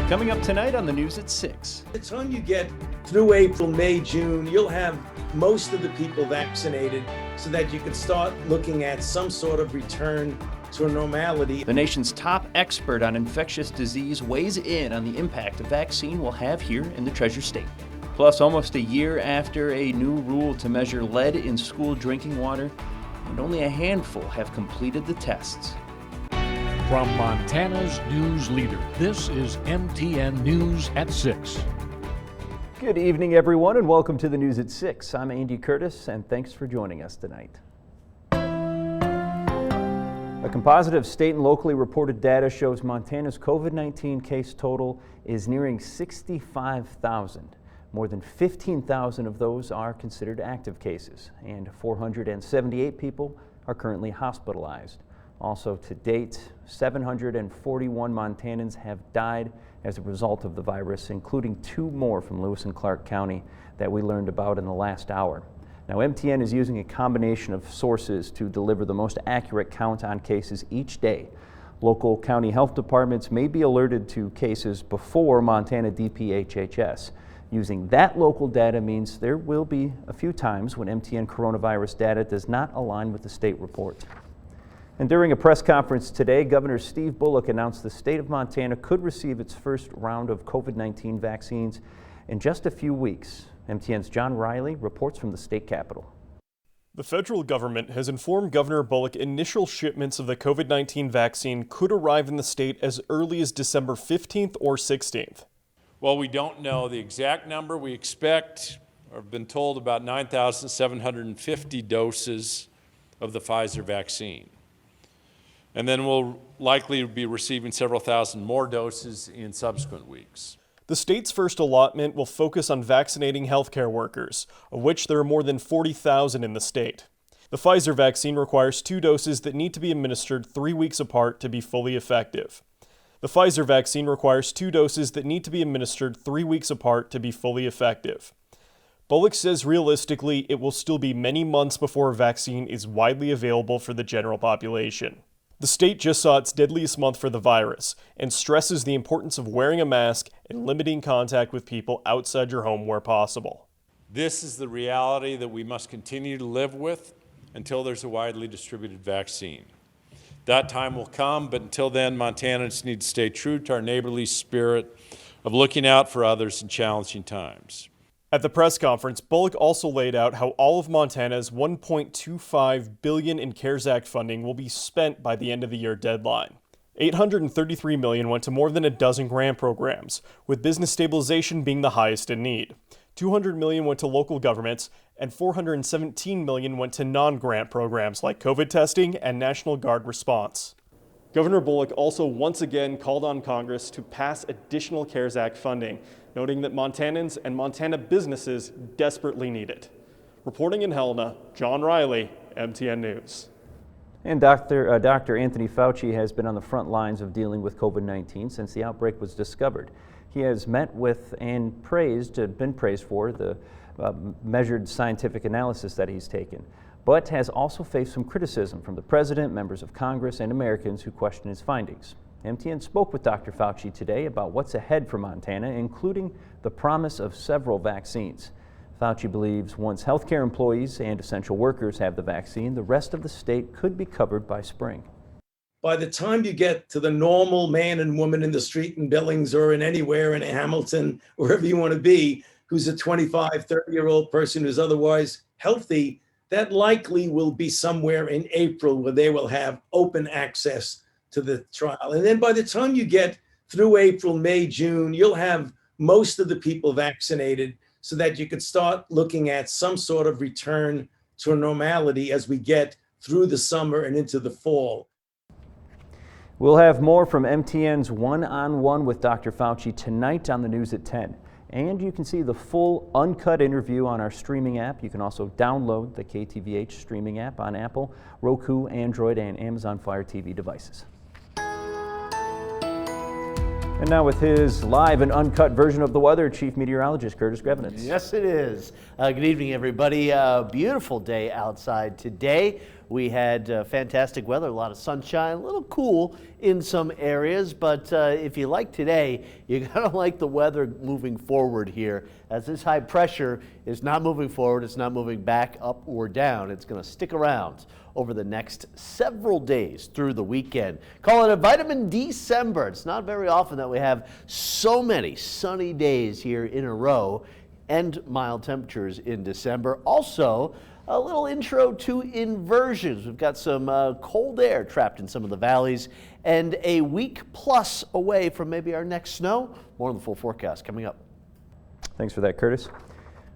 Coming up tonight on the news at 6. By the time you get through April, May, June, you'll have most of the people vaccinated so that you can start looking at some sort of return to a normality. The nation's top expert on infectious disease weighs in on the impact a vaccine will have here in the Treasure State. Plus, almost a year after a new rule to measure lead in school drinking water, and only a handful have completed the tests. From Montana's news leader, this is MTN News at 6. Good evening, everyone, and welcome to the News at 6. I'm Andy Curtis, and thanks for joining us tonight. A composite of state and locally reported data shows Montana's COVID-19 case total is nearing 65,000. More than 15,000 of those are considered active cases, and 478 people are currently hospitalized. Also, to date, 741 Montanans have died as a result of the virus, including 2 more from Lewis and Clark County that we learned about in the last hour. Now, MTN is using a combination of sources to deliver the most accurate count on cases each day. Local county health departments may be alerted to cases before Montana DPHHS. Using that local data means there will be a few times when MTN coronavirus data does not align with the state report. And during a press conference today, Governor Steve Bullock announced the state of Montana could receive its first round of COVID-19 vaccines in just a few weeks. MTN's John Riley reports from the state capitol. The federal government has informed Governor Bullock initial shipments of the COVID-19 vaccine could arrive in the state as early as December 15th or 16th. Well, we don't know the exact number. We expect, or have been told, about 9,750 doses of the Pfizer vaccine. And then we'll likely be receiving several thousand more doses in subsequent weeks. The state's first allotment will focus on vaccinating healthcare workers, of which there are more than 40,000 in the state. The Pfizer vaccine requires 2 doses that need to be administered 3 weeks apart to be fully effective. The Pfizer vaccine requires 2 doses that need to be administered 3 weeks apart to be fully effective. Bullock says realistically it will still be many months before a vaccine is widely available for the general population. The state just saw its deadliest month for the virus and stresses the importance of wearing a mask and limiting contact with people outside your home where possible. This is the reality that we must continue to live with until there's a widely distributed vaccine. That time will come, but until then, Montanans need to stay true to our neighborly spirit of looking out for others in challenging times. At the press conference, Bullock also laid out how all of Montana's $1.25 billion in CARES Act funding will be spent by the end of the year deadline. $833 million went to more than a dozen grant programs, with business stabilization being the highest in need. $200 million went to local governments, and $417 million went to non-grant programs like COVID testing and National Guard response. Governor Bullock also once again called on Congress to pass additional CARES Act funding, noting that Montanans and Montana businesses desperately need it. Reporting in Helena, John Riley, MTN News. And Dr. Anthony Fauci has been on the front lines of dealing with COVID-19 since the outbreak was discovered. He has met with and been praised for the measured scientific analysis that he's taken, but has also faced some criticism from the president, members of Congress, and Americans who question his findings. MTN spoke with Dr. Fauci today about what's ahead for Montana, including the promise of several vaccines. Fauci believes once healthcare employees and essential workers have the vaccine, the rest of the state could be covered by spring. By the time you get to the normal man and woman in the street in Billings or in anywhere in Hamilton, wherever you want to be, who's a 25, 30-year-old person who's otherwise healthy, that likely will be somewhere in April where they will have open access to the trial. And then by the time you get through April, May, June, you'll have most of the people vaccinated so that you could start looking at some sort of return to a normality as we get through the summer and into the fall. We'll have more from MTN's one-on-one with Dr. Fauci tonight on the News at 10. And you can see the full uncut interview on our streaming app. You can also download the KTVH streaming app on Apple, Roku, Android, and Amazon Fire TV devices. And now with his live and uncut version of the weather, Chief Meteorologist Curtis Grevenitz. Yes, it is. Good evening, everybody. Beautiful day outside today. We had fantastic weather, a lot of sunshine, a little cool in some areas, but if you like today, you're going to like the weather moving forward here, as this high pressure is not moving forward, it's not moving back, up, or down. It's going to stick around over the next several days through the weekend. Call it a vitamin December. It's not very often that we have so many sunny days here in a row and mild temperatures in December. Also, a little intro to inversions. We've got some cold air trapped in some of the valleys and a week plus away from maybe our next snow. More on the full forecast coming up. Thanks for that, Curtis.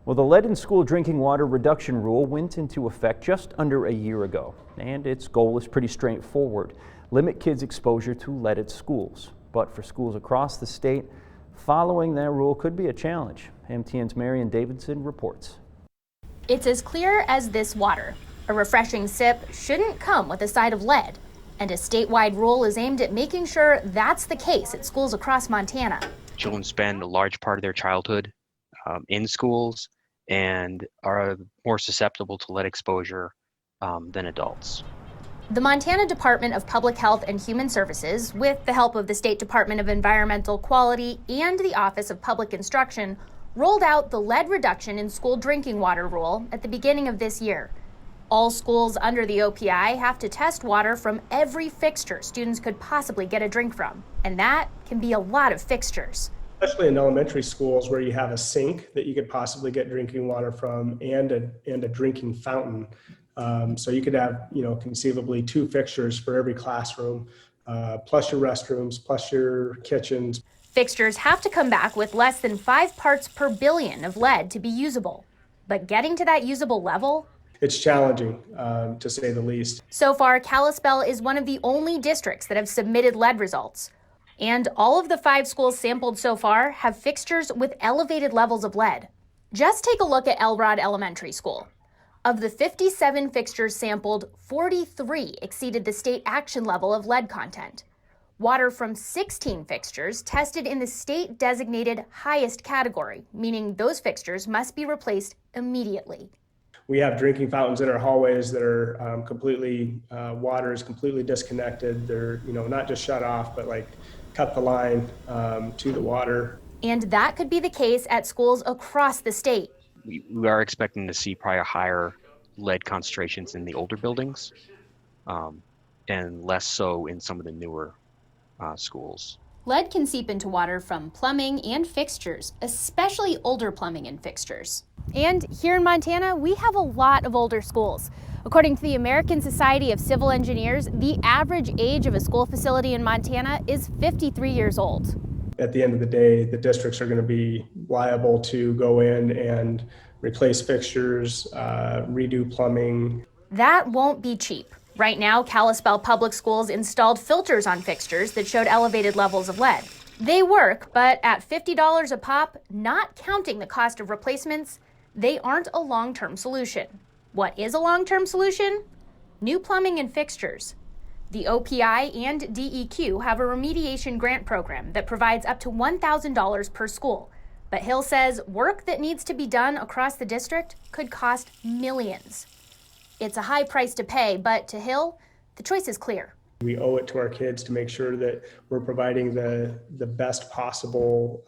Well, the lead in school drinking water reduction rule went into effect just under a year ago, and its goal is pretty straightforward: limit kids' exposure to lead at schools. But for schools across the state, following that rule could be a challenge. MTN's Marion Davidson reports. It's as clear as this water. A refreshing sip shouldn't come with a side of lead, and a statewide rule is aimed at making sure that's the case at schools across Montana. Children spend a large part of their childhood in schools and are more susceptible to lead exposure than adults. The Montana Department of Public Health and Human Services, with the help of the State Department of Environmental Quality and the Office of Public Instruction, rolled out the lead reduction in school drinking water rule at the beginning of this year. All schools under the OPI have to test water from every fixture students could possibly get a drink from, and that can be a lot of fixtures. Especially in elementary schools where you have a sink that you could possibly get drinking water from and a drinking fountain. So you could have, conceivably 2 fixtures for every classroom, plus your restrooms, plus your kitchens. Fixtures have to come back with less than 5 parts per billion of lead to be usable. But getting to that usable level? It's challenging, to say the least. So far, Kalispell is one of the only districts that have submitted lead results. And all of the 5 schools sampled so far have fixtures with elevated levels of lead. Just take a look at ELROD Elementary School. Of the 57 fixtures sampled, 43 exceeded the state action level of lead content. Water from 16 fixtures tested in the state-designated highest category, meaning those fixtures must be replaced immediately. We have drinking fountains in our hallways that are water is completely disconnected. They're, not just shut off, but cut the line to the water. And that could be the case at schools across the state. We are expecting to see probably higher lead concentrations in the older buildings and less so in some of the newer schools. Lead can seep into water from plumbing and fixtures, especially older plumbing and fixtures. And here in Montana, we have a lot of older schools. According to the American Society of Civil Engineers, the average age of a school facility in Montana is 53 years old. At the end of the day, the districts are going to be liable to go in and replace fixtures, redo plumbing. That won't be cheap. Right now, Kalispell Public Schools installed filters on fixtures that showed elevated levels of lead. They work, but at $50 a pop, not counting the cost of replacements, they aren't a long-term solution. What is a long-term solution? New plumbing and fixtures. The OPI and DEQ have a remediation grant program that provides up to $1,000 per school. But Hill says work that needs to be done across the district could cost millions. It's a high price to pay, but to Hill, the choice is clear. We owe it to our kids to make sure that we're providing the best possible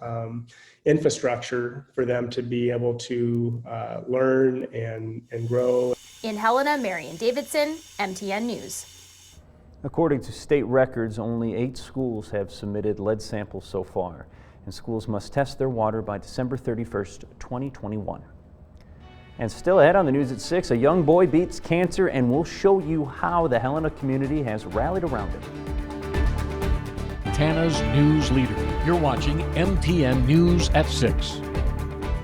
infrastructure for them to be able to learn and grow. In Helena, Marion Davidson, MTN News. According to state records, only 8 schools have submitted lead samples so far, and schools must test their water by December 31st, 2021. And still ahead on the news at 6, a young boy beats cancer, and we'll show you how the Helena community has rallied around him. Montana's news leader. You're watching MTN News at 6.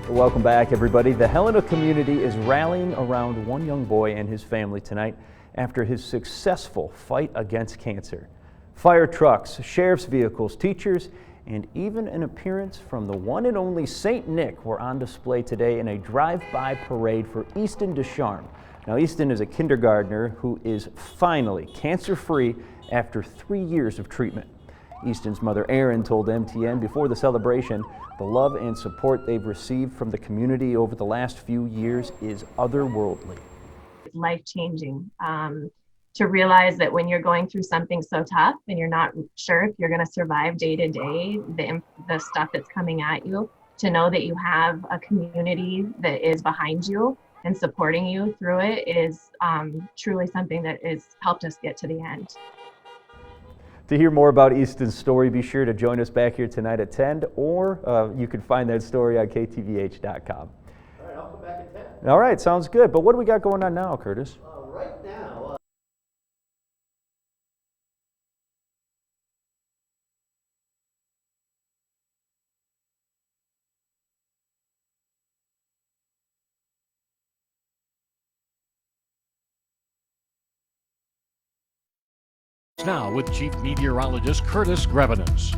Welcome back, everybody. The Helena community is rallying around one young boy and his family tonight after his successful fight against cancer. Fire trucks, sheriff's vehicles, teachers, and even an appearance from the one and only St. Nick were on display today in a drive-by parade for Easton Descharmes. Now, Easton is a kindergartner who is finally cancer-free after 3 years of treatment. Easton's mother, Erin, told MTN before the celebration, the love and support they've received from the community over the last few years is otherworldly. Life-changing. to realize that when you're going through something so tough and you're not sure if you're going to survive day to day, the stuff that's coming at you, to know that you have a community that is behind you and supporting you through it is truly something that has helped us get to the end. To hear more about Easton's story, be sure to join us back here tonight at 10, or you can find that story on KTVH.com. All right, I'll come back at 10. All right, sounds good. But what do we got going on now, Curtis? Right now, Now with Chief Meteorologist Curtis Greveness.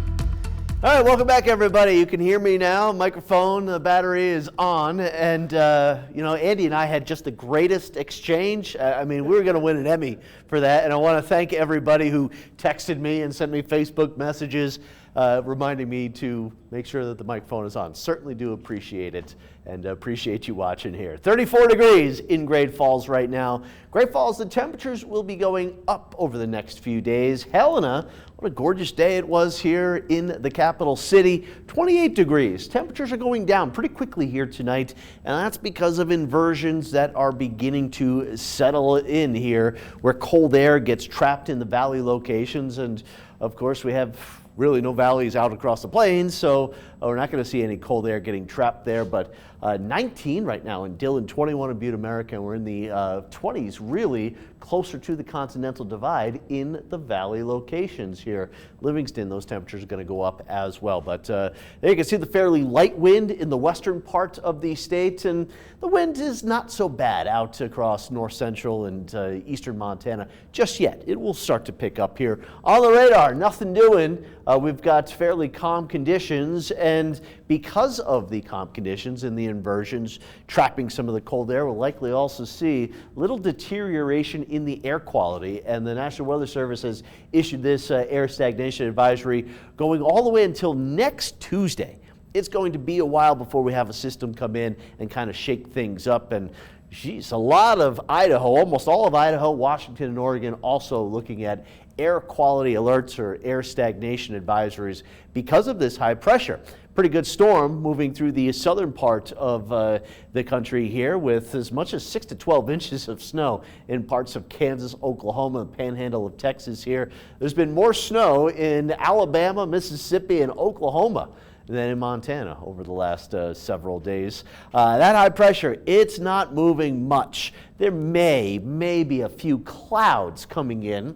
all right, welcome back, everybody. You can hear me now. Microphone, the battery is on. And, Andy and I had just the greatest exchange. I mean, we were going to win an Emmy for that. And I want to thank everybody who texted me and sent me Facebook messages reminding me to make sure that the microphone is on. Certainly do appreciate it, and appreciate you watching here. 34 degrees in Great Falls right now. Great Falls, the temperatures will be going up over the next few days. Helena, what a gorgeous day it was here in the capital city. 28 degrees. Temperatures are going down pretty quickly here tonight, and that's because of inversions that are beginning to settle in here, where cold air gets trapped in the valley locations. And of course, we have really no valleys out across the plains, so we're not going to see any cold air getting trapped there. But 19 right now in Dillon, 21 in Butte, America, and we're in the 20s, really closer to the Continental Divide in the valley locations here. Livingston, those temperatures are going to go up as well. But there you can see the fairly light wind in the western part of the state, and the wind is not so bad out across north central and eastern Montana just yet. It will start to pick up here. On the radar, nothing doing. We've got fairly calm conditions, and because of the calm conditions and the inversions trapping some of the cold air, we'll likely also see little deterioration in the air quality. And the National Weather Service has issued this air stagnation advisory going all the way until next Tuesday. It's going to be a while before we have a system come in and kind of shake things up. And geez, a lot of Idaho, almost all of Idaho, Washington, and Oregon also looking at air quality alerts or air stagnation advisories because of this high pressure. Pretty good storm moving through the southern part of the country here, with as much as 6 to 12 inches of snow in parts of Kansas, Oklahoma, and panhandle of Texas here. There's been more snow in Alabama, Mississippi, and Oklahoma than in Montana over the last several days. That high pressure, it's not moving much. There may be a few clouds coming in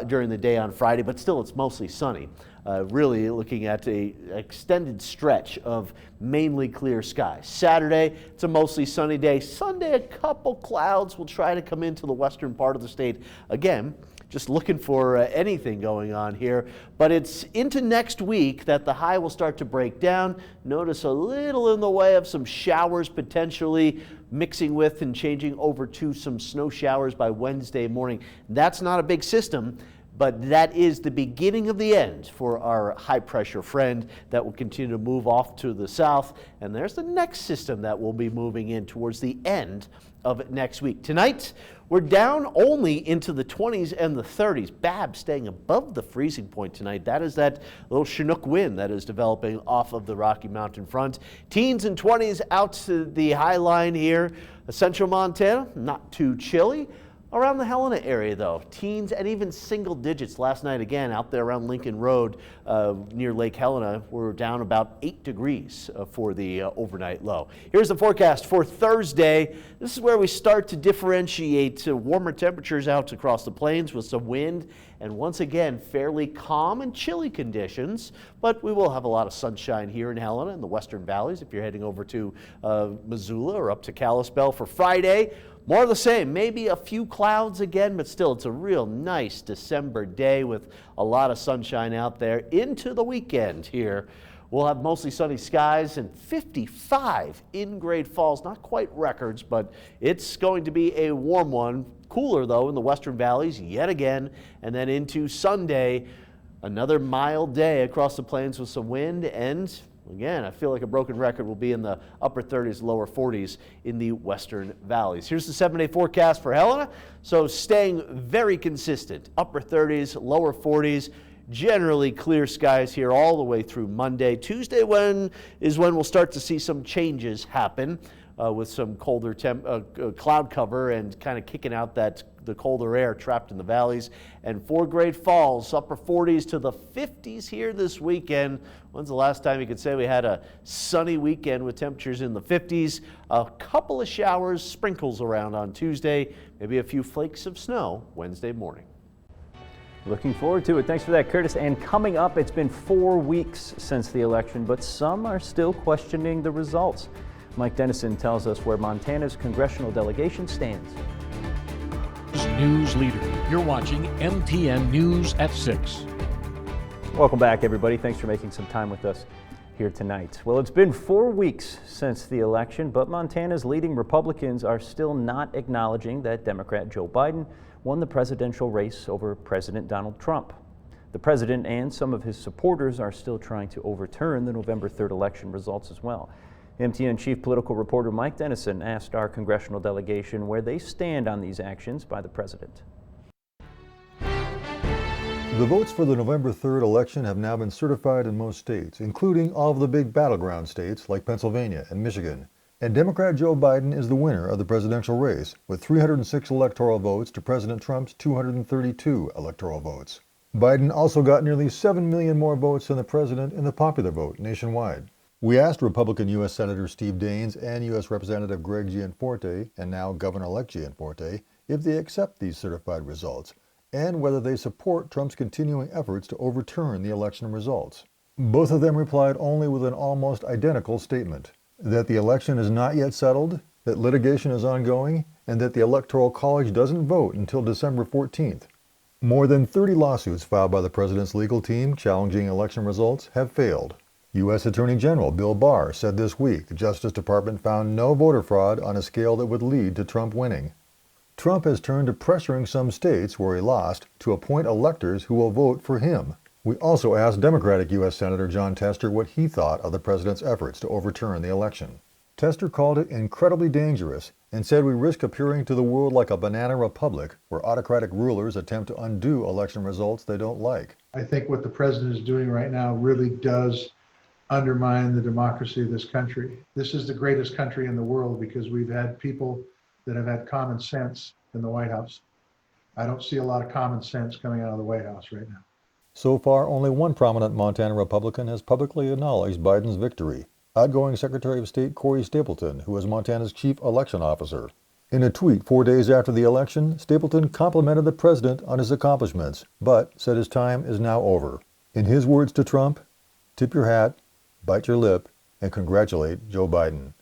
during the day on Friday, but still it's mostly sunny. Really looking at an extended stretch of mainly clear skies. Saturday, it's a mostly sunny day. Sunday, a couple clouds will try to come into the western part of the state. Again, just looking for anything going on here. But it's into next week that the high will start to break down. Notice a little in the way of some showers potentially mixing with and changing over to some snow showers by Wednesday morning. That's not a big system, but that is the beginning of the end for our high pressure friend that will continue to move off to the south. And there's the next system that will be moving in towards the end of next week. Tonight, we're down only into the 20s and the 30s. Bab staying above the freezing point tonight. That is that little Chinook wind that is developing off of the Rocky Mountain front. Teens and 20s out to the high line here. Central Montana, not too chilly. Around the Helena area, though, teens and even single digits last night again out there around Lincoln Road near Lake Helena. We're down about 8 degrees for the overnight low. Here's the forecast for Thursday. This is where we start to differentiate warmer temperatures out across the plains with some wind and once again fairly calm and chilly conditions, but we will have a lot of sunshine here in Helena and the western valleys if you're heading over to Missoula or up to Kalispell for Friday. More of the same, maybe a few clouds again, but still it's a real nice December day with a lot of sunshine out there into the weekend here. We'll have mostly sunny skies and 55 in Great Falls. Not quite records, but it's going to be a warm one. Cooler, though, in the western valleys yet again. And then into Sunday, another mild day across the plains with some wind and Again, I feel like a broken record. Will be in the upper 30s, lower 40s in the western valleys. Here's the 7-day forecast for Helena. So staying very consistent. Upper 30s, lower 40s. Generally clear skies here all the way through Monday. Tuesday is when we'll start to see some changes happen with some colder cloud cover and kind of kicking out the colder air trapped in the valleys. And for Great Falls, upper 40s to the 50s here this weekend. When's the last time you could say we had a sunny weekend with temperatures in the 50s? A couple of showers, sprinkles around on Tuesday, maybe a few flakes of snow Wednesday morning. Looking forward to it. Thanks for that, Curtis. And coming up, it's been 4 weeks since the election, but some are still questioning the results. Mike Dennison tells us where Montana's congressional delegation stands. News Leader. You're watching MTN News at 6. Welcome back, everybody. Thanks for making some time with us here tonight. Well, it's been 4 weeks since the election, but Montana's leading Republicans are still not acknowledging that Democrat Joe Biden won the presidential race over President Donald Trump. The president and some of his supporters are still trying to overturn the November 3rd election results as well. MTN chief political reporter Mike Dennison asked our congressional delegation where they stand on these actions by the president. The votes for the November 3rd election have now been certified in most states, including all of the big battleground states like Pennsylvania and Michigan. And Democrat Joe Biden is the winner of the presidential race with 306 electoral votes to President Trump's 232 electoral votes. Biden also got nearly 7 million more votes than the president in the popular vote nationwide. We asked Republican U.S. Senator Steve Daines and U.S. Representative Greg Gianforte, and now Governor-elect Gianforte, if they accept these certified results and whether they support Trump's continuing efforts to overturn the election results. Both of them replied only with an almost identical statement: that the election is not yet settled, that litigation is ongoing, and that the Electoral College doesn't vote until December 14th. More than 30 lawsuits filed by the president's legal team challenging election results have failed. U.S. Attorney General Bill Barr said this week the Justice Department found no voter fraud on a scale that would lead to Trump winning. Trump has turned to pressuring some states where he lost to appoint electors who will vote for him. We also asked Democratic U.S. Senator Jon Tester what he thought of the president's efforts to overturn the election. Tester called it incredibly dangerous and said we risk appearing to the world like a banana republic where autocratic rulers attempt to undo election results they don't like. I think what the president is doing right now really does undermine the democracy of this country. This is the greatest country in the world because we've had people that have had common sense in the White House. I don't see a lot of common sense coming out of the White House right now. So far, only one prominent Montana Republican has publicly acknowledged Biden's victory: outgoing Secretary of State Corey Stapleton, who is Montana's chief election officer. In a tweet 4 days after the election, Stapleton complimented the president on his accomplishments, but said his time is now over. In his words to Trump, tip your hat, bite your lip, and congratulate Joe Biden.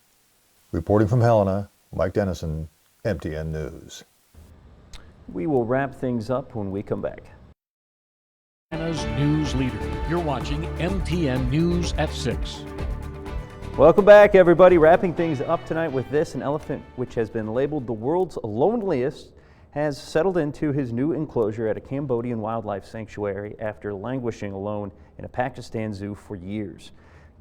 Reporting from Helena, Mike Dennison, MTN News. We will wrap things up when we come back. Montana's News Leader. You're watching MTN News at 6. Welcome back, everybody. Wrapping things up tonight with this: an elephant which has been labeled the world's loneliest has settled into his new enclosure at a Cambodian wildlife sanctuary after languishing alone in a Pakistan zoo for years.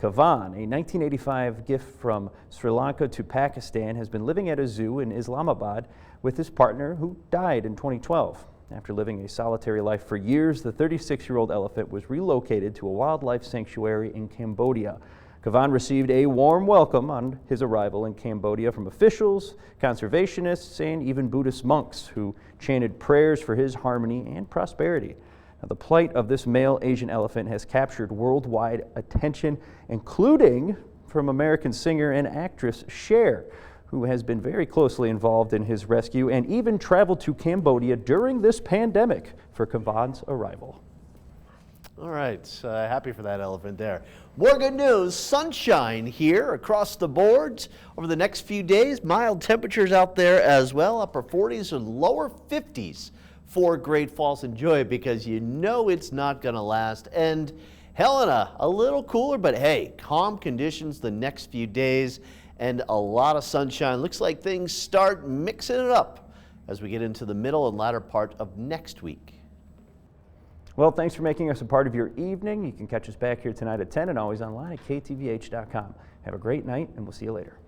Kavan, a 1985 gift from Sri Lanka to Pakistan, has been living at a zoo in Islamabad with his partner, who died in 2012. After living a solitary life for years, the 36-year-old elephant was relocated to a wildlife sanctuary in Cambodia. Kavan received a warm welcome on his arrival in Cambodia from officials, conservationists, and even Buddhist monks who chanted prayers for his harmony and prosperity. Now, the plight of this male Asian elephant has captured worldwide attention, including from American singer and actress Cher, who has been very closely involved in his rescue and even traveled to Cambodia during this pandemic for Kavan's arrival. All right, happy for that elephant there. More good news: sunshine here across the board over the next few days. Mild temperatures out there as well, upper 40s and lower 50s for Great Falls. Enjoy it because you know it's not going to last. And Helena, a little cooler, but hey, calm conditions the next few days and a lot of sunshine. Looks like things start mixing it up as we get into the middle and latter part of next week. Well, thanks for making us a part of your evening. You can catch us back here tonight at 10 and always online at ktvh.com. Have a great night, and we'll see you later.